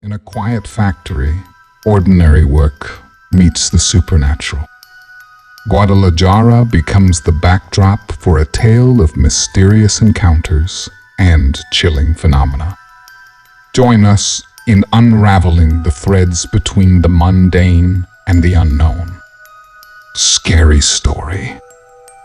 In a quiet factory, ordinary work meets the supernatural. Guadalajara becomes the backdrop for a tale of mysterious encounters and chilling phenomena. Join us in unraveling the threads between the mundane and the unknown. Scary story.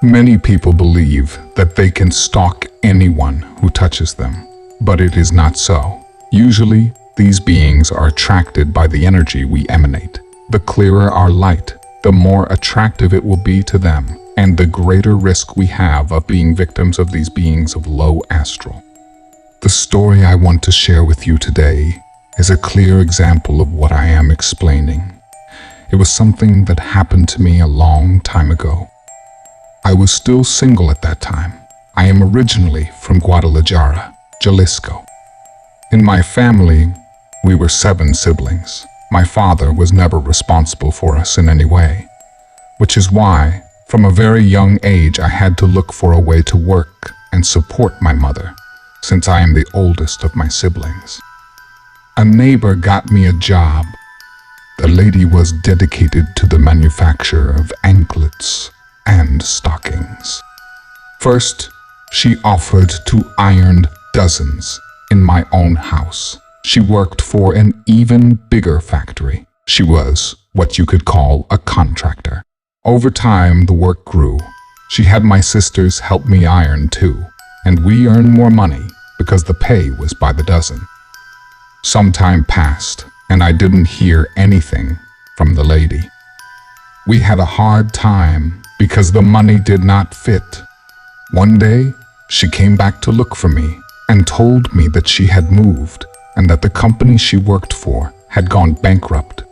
Many people believe that they can stalk anyone who touches them, but it is not so. Usually, these beings are attracted by the energy we emanate. The clearer our light, the more attractive it will be to them, and the greater risk we have of being victims of these beings of low astral. The story I want to share with you today is a clear example of what I am explaining. It was something that happened to me a long time ago. I was still single at that time. I am originally from Guadalajara, Jalisco. In my family, we were 7 siblings. My father was never responsible for us in any way, which is why, from a very young age, I had to look for a way to work and support my mother, since I am the oldest of my siblings. A neighbor got me a job. The lady was dedicated to the manufacture of anklets and stockings. First, she offered to iron dozens in my own house. She worked for an even bigger factory. She was what you could call a contractor. Over time, the work grew. She had my sisters help me iron too, and we earned more money because the pay was by the dozen. Some time passed, and I didn't hear anything from the lady. We had a hard time because the money did not fit. One day, she came back to look for me and told me that she had moved and that the company she worked for had gone bankrupt,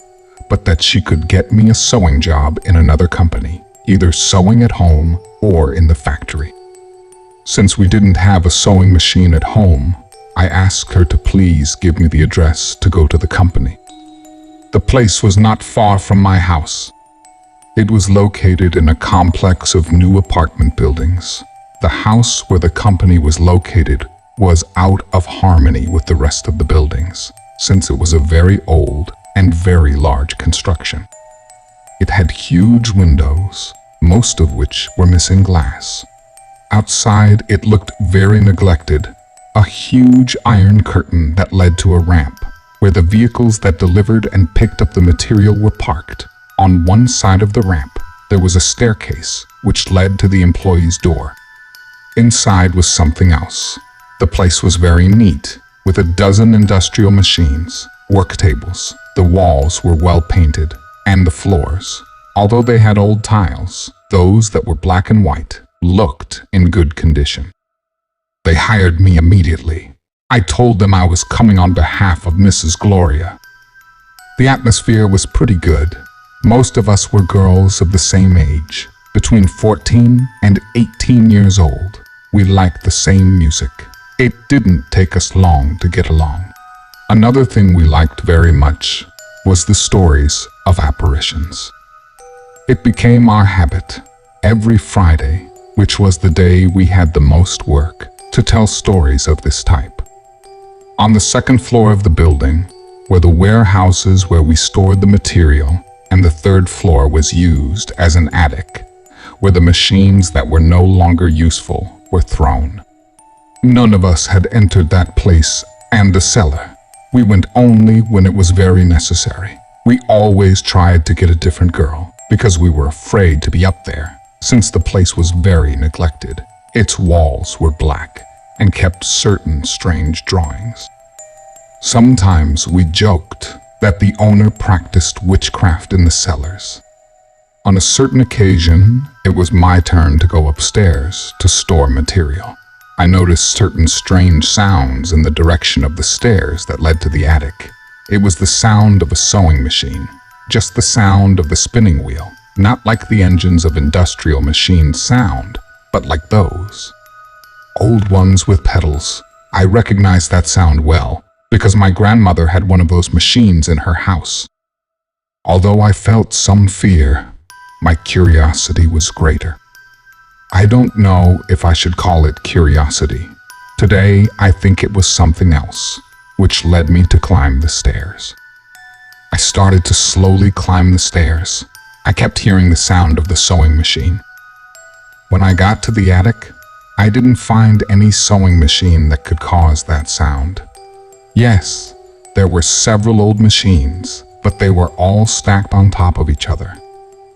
but that she could get me a sewing job in another company, either sewing at home or in the factory. Since we didn't have a sewing machine at home, I asked her to please give me the address to go to the company. The place was not far from my house. It was located in a complex of new apartment buildings. The house where the company was located was out of harmony with the rest of the buildings, since it was a very old and very large construction. It had huge windows, most of which were missing glass. Outside, it looked very neglected. A huge iron curtain that led to a ramp, where the vehicles that delivered and picked up the material were parked. On one side of the ramp, there was a staircase which led to the employee's door. Inside was something else. The place was very neat, with a dozen industrial machines, work tables. The walls were well painted, and the floors, although they had old tiles, those that were black and white, looked in good condition. They hired me immediately. I told them I was coming on behalf of Mrs. Gloria. The atmosphere was pretty good. Most of us were girls of the same age, between 14 and 18 years old. We liked the same music. It didn't take us long to get along. Another thing we liked very much was the stories of apparitions. It became our habit, every Friday, which was the day we had the most work, to tell stories of this type. On the second floor of the building were the warehouses where we stored the material, and the third floor was used as an attic, where the machines that were no longer useful were thrown. None of us had entered that place and the cellar. We went only when it was very necessary. We always tried to get a different girl because we were afraid to be up there, since the place was very neglected. Its walls were black and kept certain strange drawings. Sometimes we joked that the owner practiced witchcraft in the cellars. On a certain occasion, it was my turn to go upstairs to store material. I noticed certain strange sounds in the direction of the stairs that led to the attic. It was the sound of a sewing machine, just the sound of the spinning wheel, not like the engines of industrial machines sound, but like those. Old ones with pedals. I recognized that sound well, because my grandmother had one of those machines in her house. Although I felt some fear, my curiosity was greater. I don't know if I should call it curiosity. Today, I think it was something else. which led me to climb the stairs. I started to slowly climb the stairs. I kept hearing the sound of the sewing machine. When I got to the attic, I didn't find any sewing machine that could cause that sound. Yes, there were several old machines, but they were all stacked on top of each other.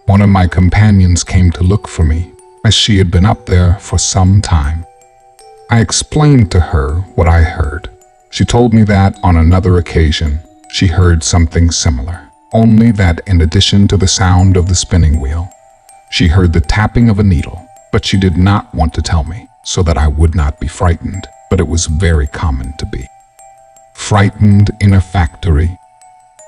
One of my companions came to look for me, as she had been up there for some time. I explained to her what I heard. She told me that on another occasion, she heard something similar, only that in addition to the sound of the spinning wheel, she heard the tapping of a needle, but she did not want to tell me so that I would not be frightened, but it was very common to be frightened in a factory.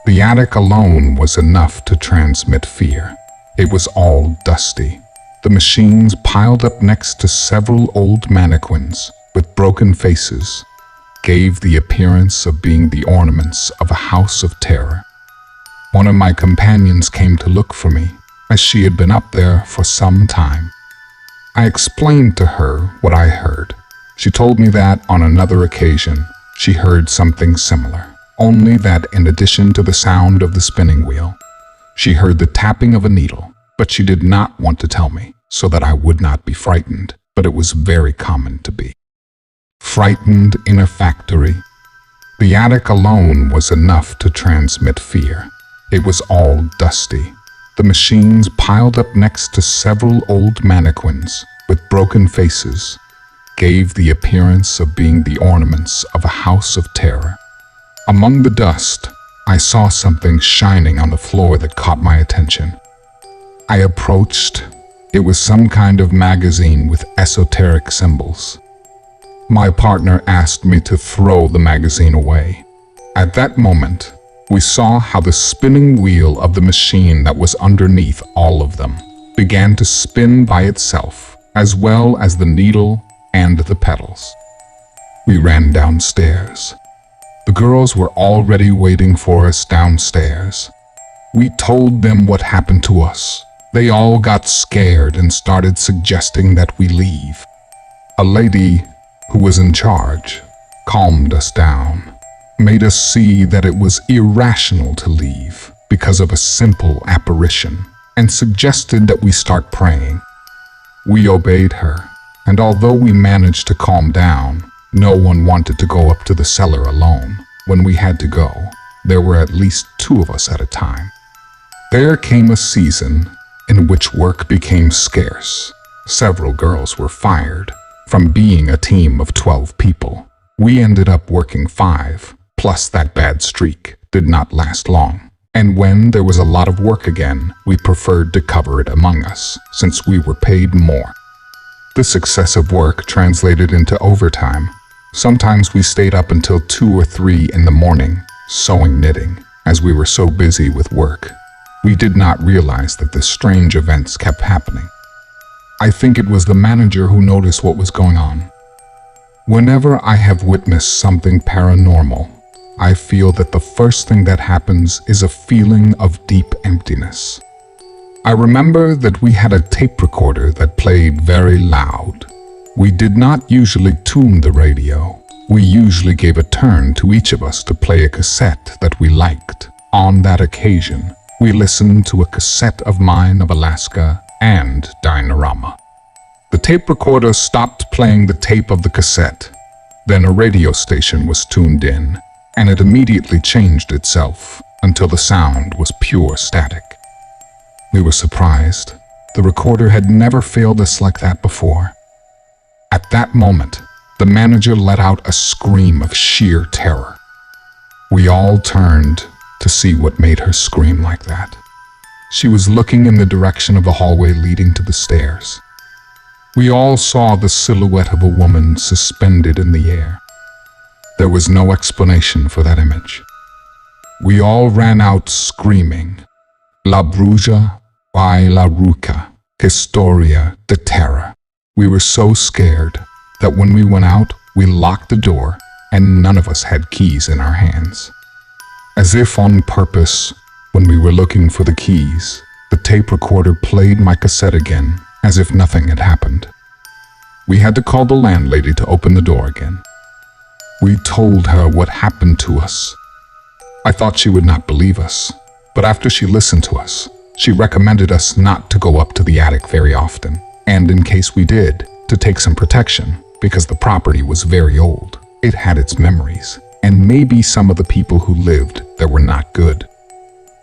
The attic alone was enough to transmit fear. It was all dusty. The machines piled up next to several old mannequins with broken faces gave the appearance of being the ornaments of a house of terror. One of my companions came to look for me, as she had been up there for some time. I explained to her what I heard. She told me that on another occasion, she heard something similar, only that in addition to the sound of the spinning wheel, she heard the tapping of a needle, but she did not want to tell me so that I would not be frightened, but it was very common to be frightened in a factory. The attic alone was enough to transmit fear. It was all dusty. The machines piled up next to several old mannequins with broken faces gave the appearance of being the ornaments of a house of terror. Among the dust, I saw something shining on the floor that caught my attention. I approached. It was some kind of magazine with esoteric symbols. My partner asked me to throw the magazine away. At that moment, we saw how the spinning wheel of the machine that was underneath all of them began to spin by itself, as well as the needle and the pedals. We ran downstairs. The girls were already waiting for us downstairs. We told them what happened to us. They all got scared and started suggesting that we leave. A lady who was in charge calmed us down, made us see that it was irrational to leave because of a simple apparition, and suggested that we start praying. We obeyed her, and although we managed to calm down, no one wanted to go up to the cellar alone. When we had to go, there were at least 2 of us at a time. There came a season in which work became scarce. Several girls were fired. From being a team of 12 people, we ended up working 5, plus that bad streak did not last long. And when there was a lot of work again, we preferred to cover it among us, since we were paid more. This excessive work translated into overtime. Sometimes we stayed up until 2 or 3 in the morning, sewing, knitting, as we were so busy with work. We did not realize that the strange events kept happening. I think it was the manager who noticed what was going on. Whenever I have witnessed something paranormal, I feel that the first thing that happens is a feeling of deep emptiness. I remember that we had a tape recorder that played very loud. We did not usually tune the radio. We usually gave a turn to each of us to play a cassette that we liked. On that occasion, we listened to a cassette of mine of Alaska and Dinorama. The tape recorder stopped playing the tape of the cassette. Then a radio station was tuned in, and it immediately changed itself until the sound was pure static. We were surprised. The recorder had never failed us like that before. At that moment, the manager let out a scream of sheer terror. We all turned to see what made her scream like that. She was looking in the direction of the hallway leading to the stairs. We all saw the silhouette of a woman suspended in the air. There was no explanation for that image. We all ran out screaming, "La bruja by la ruca, historia de terror." We were so scared that when we went out, we locked the door and none of us had keys in our hands. As if on purpose, when we were looking for the keys, the tape recorder played my cassette again, as if nothing had happened. We had to call the landlady to open the door again. We told her what happened to us. I thought she would not believe us, but after she listened to us, she recommended us not to go up to the attic very often, and in case we did, to take some protection, because the property was very old. It had its memories, and maybe some of the people who lived there were not good.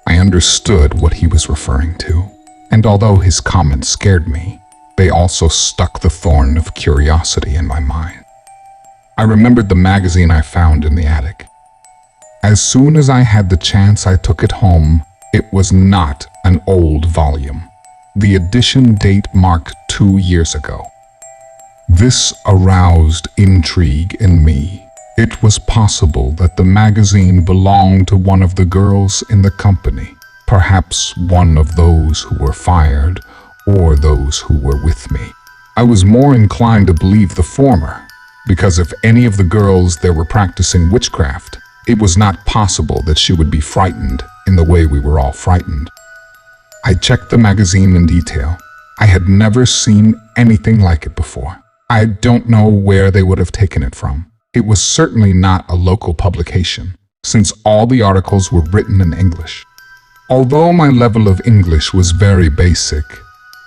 I understood what he was referring to, and although his comments scared me, they also stuck the thorn of curiosity in my mind. I remembered the magazine I found in the attic. As soon as I had the chance, I took it home. It was not an old volume. The edition date marked 2 years ago. This aroused intrigue in me. It was possible that the magazine belonged to one of the girls in the company, perhaps one of those who were fired or those who were with me. I was more inclined to believe the former, because if any of the girls there were practicing witchcraft, it was not possible that she would be frightened in the way we were all frightened. I checked the magazine in detail. I had never seen anything like it before. I don't know where they would have taken it from. It was certainly not a local publication, since all the articles were written in English. Although my level of English was very basic,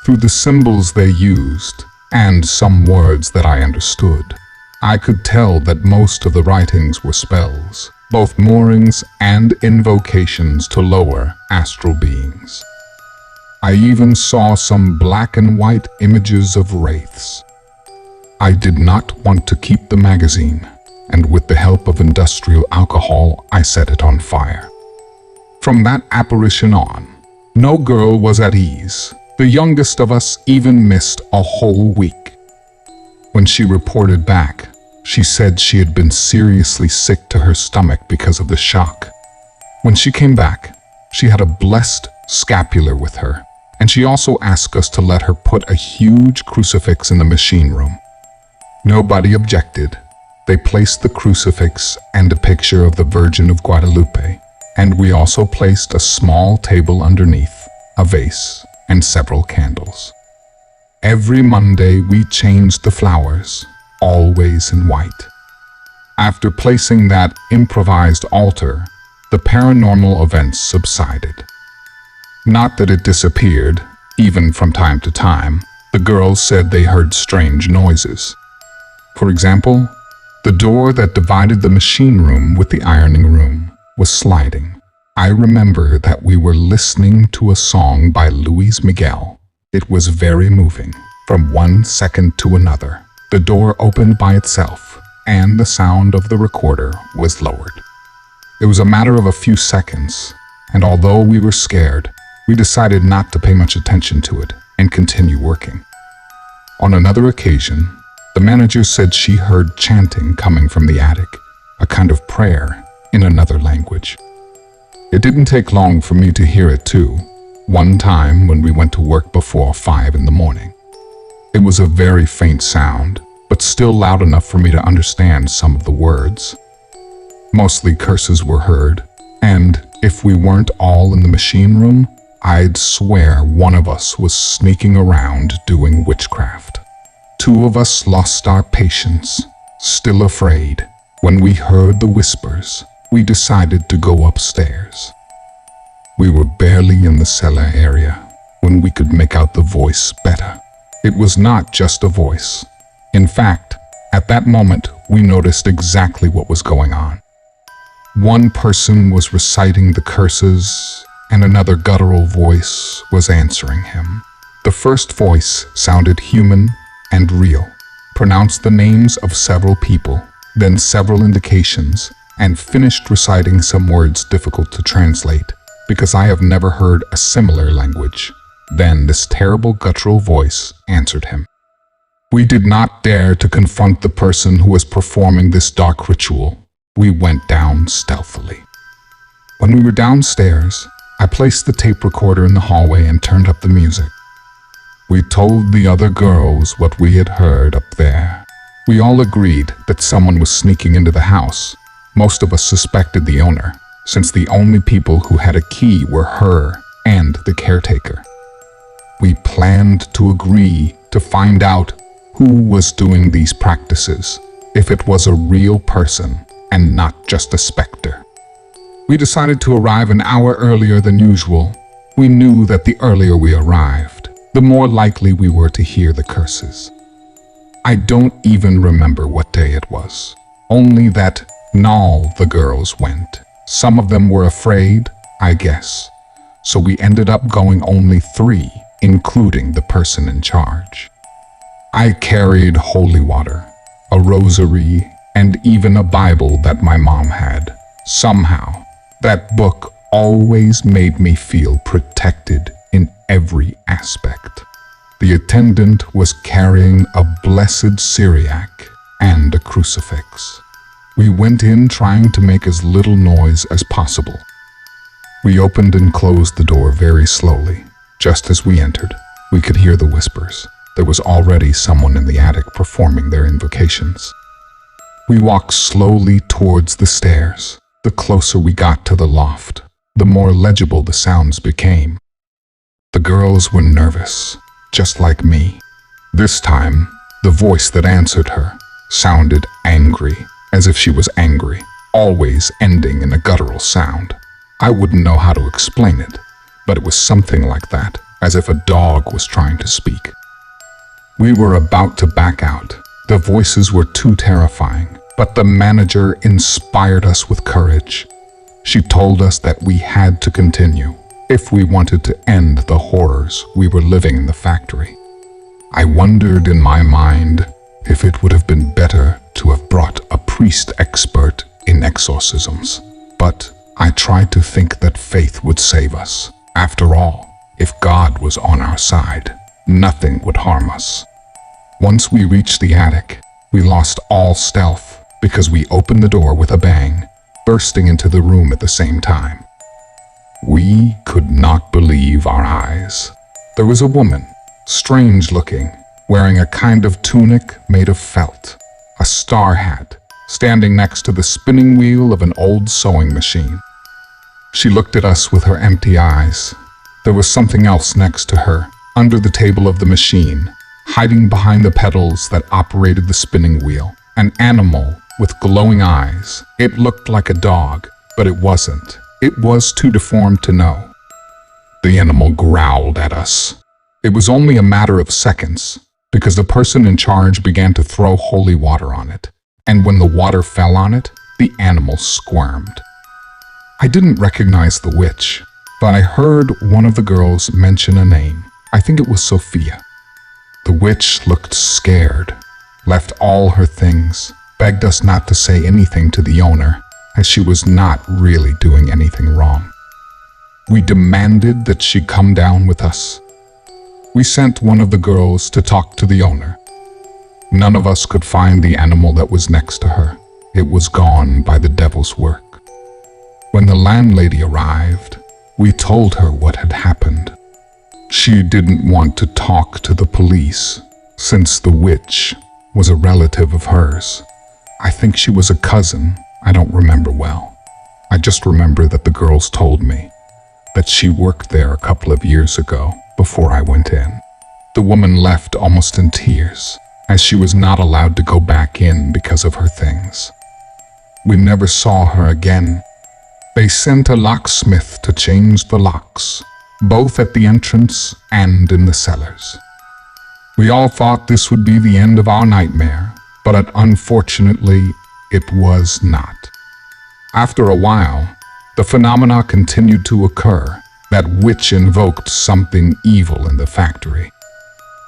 through the symbols they used, and some words that I understood, I could tell that most of the writings were spells, both moorings and invocations to lower astral beings. I even saw some black and white images of wraiths. I did not want to keep the magazine, and with the help of industrial alcohol, I set it on fire. From that apparition on, no girl was at ease. The youngest of us even missed a whole week. When she reported back, she said she had been seriously sick to her stomach because of the shock. When she came back, she had a blessed scapular with her, and she also asked us to let her put a huge crucifix in the machine room. Nobody objected. They placed the crucifix and a picture of the Virgin of Guadalupe, and we also placed a small table underneath, a vase, and several candles. Every Monday we changed the flowers, always in white. After placing that improvised altar, the paranormal events subsided. Not that it disappeared. Even from time to time, the girls said they heard strange noises. For example, the door that divided the machine room with the ironing room was sliding. I remember that we were listening to a song by Luis Miguel. It was very moving. From one second to another, the door opened by itself, and the sound of the recorder was lowered. It was a matter of a few seconds, and although we were scared, we decided not to pay much attention to it and continue working. On another occasion, the manager said she heard chanting coming from the attic, a kind of prayer in another language. It didn't take long for me to hear it too, one time when we went to work before 5 in the morning. It was a very faint sound, but still loud enough for me to understand some of the words. Mostly curses were heard, and if we weren't all in the machine room, I'd swear one of us was sneaking around doing witchcraft. 2 of us lost our patience, still afraid. When we heard the whispers, we decided to go upstairs. We were barely in the cellar area when we could make out the voice better. It was not just a voice. In fact, at that moment, we noticed exactly what was going on. One person was reciting the curses, and another guttural voice was answering him. The first voice sounded human and real, pronounced the names of several people, then several indications, and finished reciting some words difficult to translate, because I have never heard a similar language. Then this terrible guttural voice answered him. We did not dare to confront the person who was performing this dark ritual. We went down stealthily. When we were downstairs, I placed the tape recorder in the hallway and turned up the music. We told the other girls what we had heard up there. We all agreed that someone was sneaking into the house. Most of us suspected the owner, since the only people who had a key were her and the caretaker. We planned to agree to find out who was doing these practices. if it was a real person and not just a specter. We decided to arrive an hour earlier than usual. We knew that the earlier we arrived, the more likely we were to hear the curses. I don't even remember what day it was, only that all the girls went. Some of them were afraid, I guess, so we ended up going only 3, including the person in charge. I carried holy water, a rosary, and even a Bible that my mom had. Somehow, that book always made me feel protected in every aspect. The attendant was carrying a blessed Syriac and a crucifix. We went in trying to make as little noise as possible. We opened and closed the door very slowly. Just as we entered, we could hear the whispers. There was already someone in the attic performing their invocations. We walked slowly towards the stairs. The closer we got to the loft, the more legible the sounds became. The girls were nervous, just like me. This time, the voice that answered her sounded angry, as if she was angry, always ending in a guttural sound. I wouldn't know how to explain it, but it was something like that, as if a dog was trying to speak. We were about to back out. The voices were too terrifying, but the manager inspired us with courage. She told us that we had to continue if we wanted to end the horrors we were living in the factory. I wondered in my mind if it would have been better to have brought a priest expert in exorcisms, but I tried to think that faith would save us. After all, if God was on our side, nothing would harm us. Once we reached the attic, we lost all stealth because we opened the door with a bang, bursting into the room at the same time. We could not believe our eyes. There was a woman, strange looking, wearing a kind of tunic made of felt, a star hat, standing next to the spinning wheel of an old sewing machine. She looked at us with her empty eyes. There was something else next to her, under the table of the machine, hiding behind the pedals that operated the spinning wheel. An animal with glowing eyes. It looked like a dog, but it wasn't. It was too deformed to know. The animal growled at us. It was only a matter of seconds, because the person in charge began to throw holy water on it, and when the water fell on it, the animal squirmed. I didn't recognize the witch, but I heard one of the girls mention a name. I think it was Sophia. The witch looked scared, left all her things, begged us not to say anything to the owner, as she was not really doing anything wrong. We demanded that she come down with us. We sent one of the girls to talk to the owner. None of us could find the animal that was next to her. It was gone by the devil's work. When the landlady arrived, we told her what had happened. She didn't want to talk to the police, since the witch was a relative of hers. I think she was a cousin. I don't remember well. I just remember that the girls told me that she worked there a couple of years ago before I went in. The woman left almost in tears, as she was not allowed to go back in because of her things. We never saw her again. They sent a locksmith to change the locks, both at the entrance and in the cellars. We all thought this would be the end of our nightmare, but unfortunately, it was not. After a while, the phenomena continued to occur. That witch invoked something evil in the factory.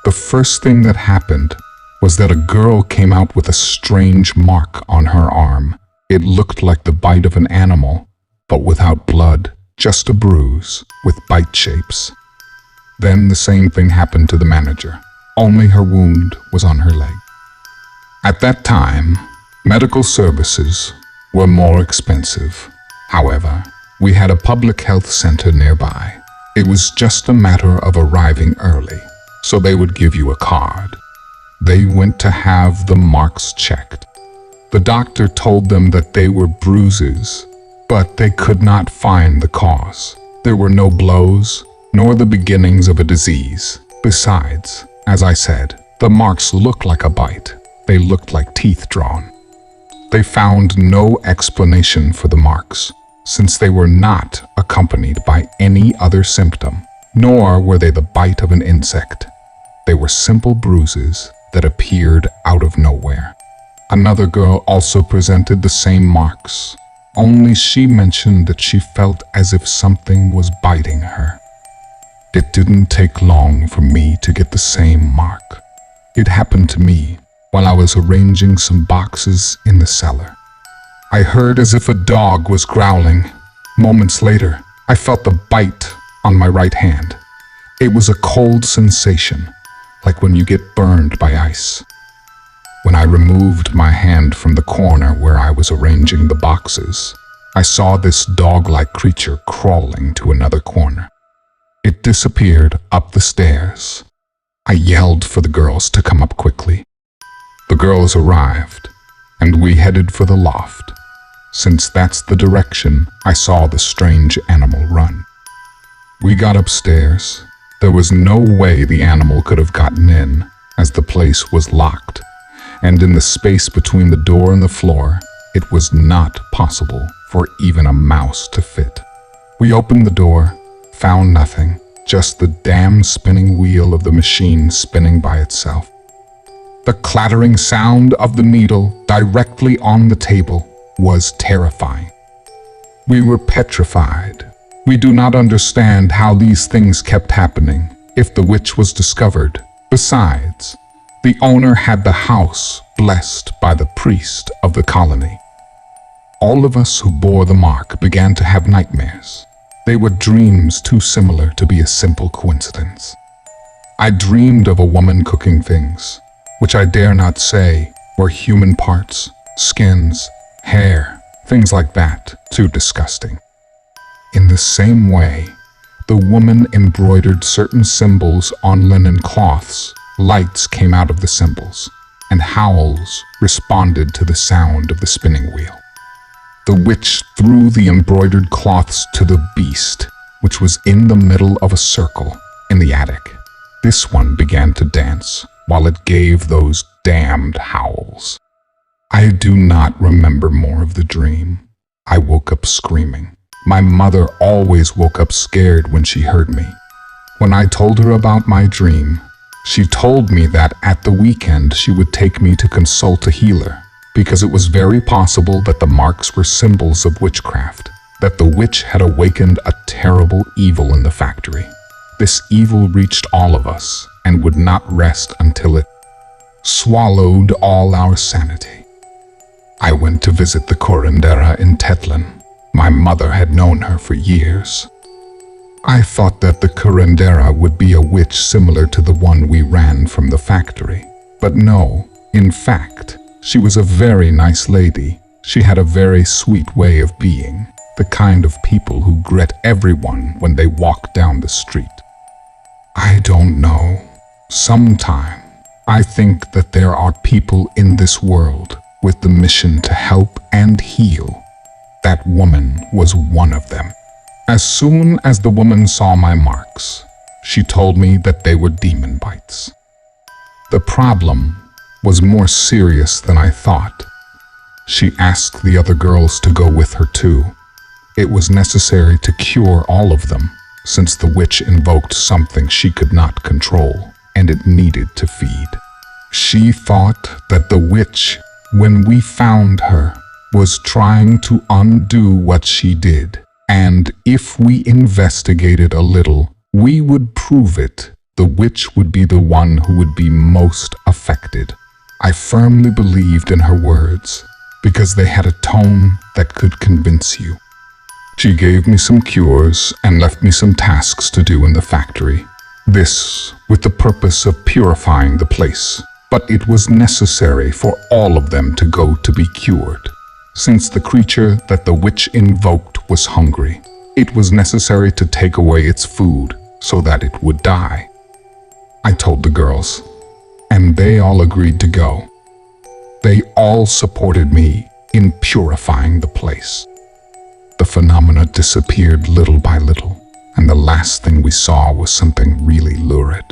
The first thing that happened was that a girl came out with a strange mark on her arm. It looked like the bite of an animal, but without blood, just a bruise with bite shapes. Then the same thing happened to the manager, only her wound was on her leg. At that time, medical services were more expensive. However, we had a public health center nearby. It was just a matter of arriving early, so they would give you a card. They went to have the marks checked. The doctor told them that they were bruises, but they could not find the cause. There were no blows, nor the beginnings of a disease. Besides, as I said, the marks looked like a bite. They looked like teeth drawn. They found no explanation for the marks, since they were not accompanied by any other symptom, nor were they the bite of an insect. They were simple bruises that appeared out of nowhere. Another girl also presented the same marks, only she mentioned that she felt as if something was biting her. It didn't take long for me to get the same mark. It happened to me while I was arranging some boxes in the cellar. I heard as if a dog was growling. Moments later, I felt the bite on my right hand. It was a cold sensation, like when you get burned by ice. When I removed my hand from the corner where I was arranging the boxes, I saw this dog-like creature crawling to another corner. It disappeared up the stairs. I yelled for the girls to come up quickly. The girls arrived, and we headed for the loft, since that's the direction I saw the strange animal run. We got upstairs. There was no way the animal could have gotten in, as the place was locked, and in the space between the door and the floor, it was not possible for even a mouse to fit. We opened the door, found nothing, just the damn spinning wheel of the machine spinning by itself. The clattering sound of the needle directly on the table was terrifying. We were petrified. We do not understand how these things kept happening if the witch was discovered. Besides, the owner had the house blessed by the priest of the colony. All of us who bore the mark began to have nightmares. They were dreams too similar to be a simple coincidence. I dreamed of a woman cooking things, which I dare not say were human parts, skins, hair, things like that, too disgusting. In the same way, the woman embroidered certain symbols on linen cloths. Lights came out of the symbols, and howls responded to the sound of the spinning wheel. The witch threw the embroidered cloths to the beast, which was in the middle of a circle in the attic. This one began to dance while it gave those damned howls. I do not remember more of the dream. I woke up screaming. My mother always woke up scared when she heard me. When I told her about my dream, she told me that at the weekend she would take me to consult a healer, because it was very possible that the marks were symbols of witchcraft, that the witch had awakened a terrible evil in the factory. This evil reached all of us and would not rest until it swallowed all our sanity. I went to visit the Curandera in Tetlin. My mother had known her for years. I thought that the Curandera would be a witch similar to the one we ran from the factory. But no, in fact, she was a very nice lady. She had a very sweet way of being, the kind of people who greet everyone when they walk down the street. I don't know. Sometime, I think that there are people in this world with the mission to help and heal. That woman was one of them. As soon as the woman saw my marks, she told me that they were demon bites. The problem was more serious than I thought. She asked the other girls to go with her too. It was necessary to cure all of them, since the witch invoked something she could not control, and it needed to feed. She thought that the witch, when we found her, was trying to undo what she did, and if we investigated a little, we would prove it. The witch would be the one who would be most affected. I firmly believed in her words, because they had a tone that could convince you. She gave me some cures and left me some tasks to do in the factory. This with the purpose of purifying the place, but it was necessary for all of them to go to be cured. Since the creature that the witch invoked was hungry, it was necessary to take away its food so that it would die. I told the girls, and they all agreed to go. They all supported me in purifying the place. The phenomena disappeared little by little, and the last thing we saw was something really lurid.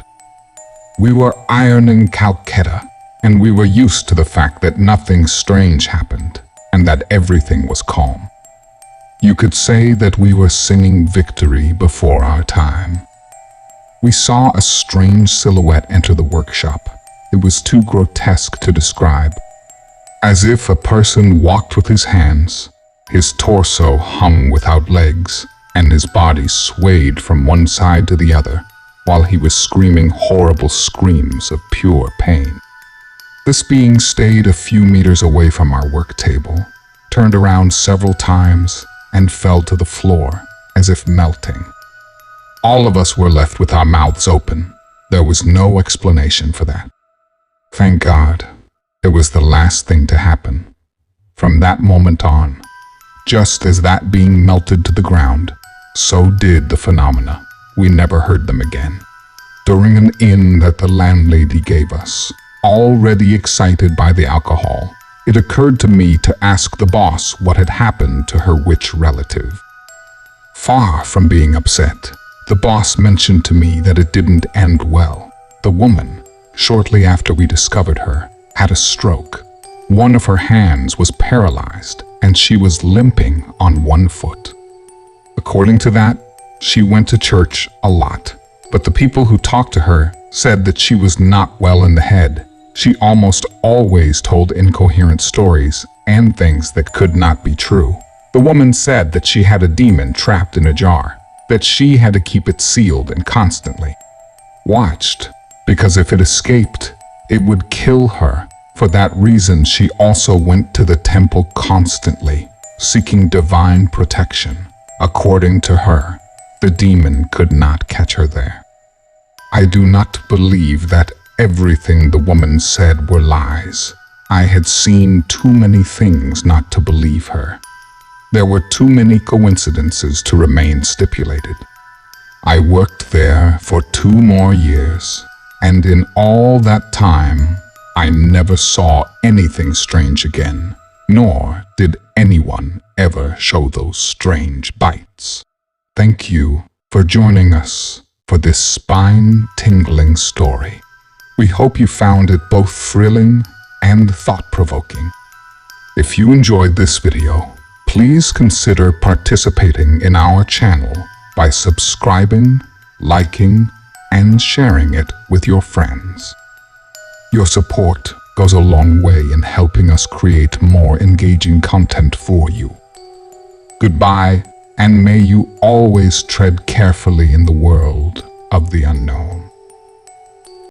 We were ironing Calcutta, and we were used to the fact that nothing strange happened. and that everything was calm. You could say that we were singing victory before our time. We saw a strange silhouette enter the workshop. It was too grotesque to describe. As if a person walked with his hands, his torso hung without legs, and his body swayed from one side to the other, while he was screaming horrible screams of pure pain. This being stayed a few meters away from our work table, turned around several times, and fell to the floor as if melting. All of us were left with our mouths open. There was no explanation for that. Thank God, it was the last thing to happen. From that moment on, just as that being melted to the ground, so did the phenomena. We never heard them again. During an inn that the landlady gave us, already excited by the alcohol, it occurred to me to ask the boss what had happened to her witch relative. Far from being upset, the boss mentioned to me that it didn't end well. The woman, shortly after we discovered her, had a stroke. One of her hands was paralyzed, and she was limping on one foot. According to that, she went to church a lot, but the people who talked to her said that she was not well in the head. She almost always told incoherent stories and things that could not be true. The woman said that she had a demon trapped in a jar, that she had to keep it sealed and constantly watched, because if it escaped, it would kill her. For that reason, she also went to the temple constantly, seeking divine protection. According to her, the demon could not catch her there. I do not believe that everything the woman said were lies. I had seen too many things not to believe her. There were too many coincidences to remain stipulated. I worked there for 2 more years, and in all that time, I never saw anything strange again, nor did anyone ever show those strange bites. Thank you for joining us for this spine-tingling story. We hope you found it both thrilling and thought-provoking. If you enjoyed this video, please consider participating in our channel by subscribing, liking, and sharing it with your friends. Your support goes a long way in helping us create more engaging content for you. Goodbye, and may you always tread carefully in the world of the unknown.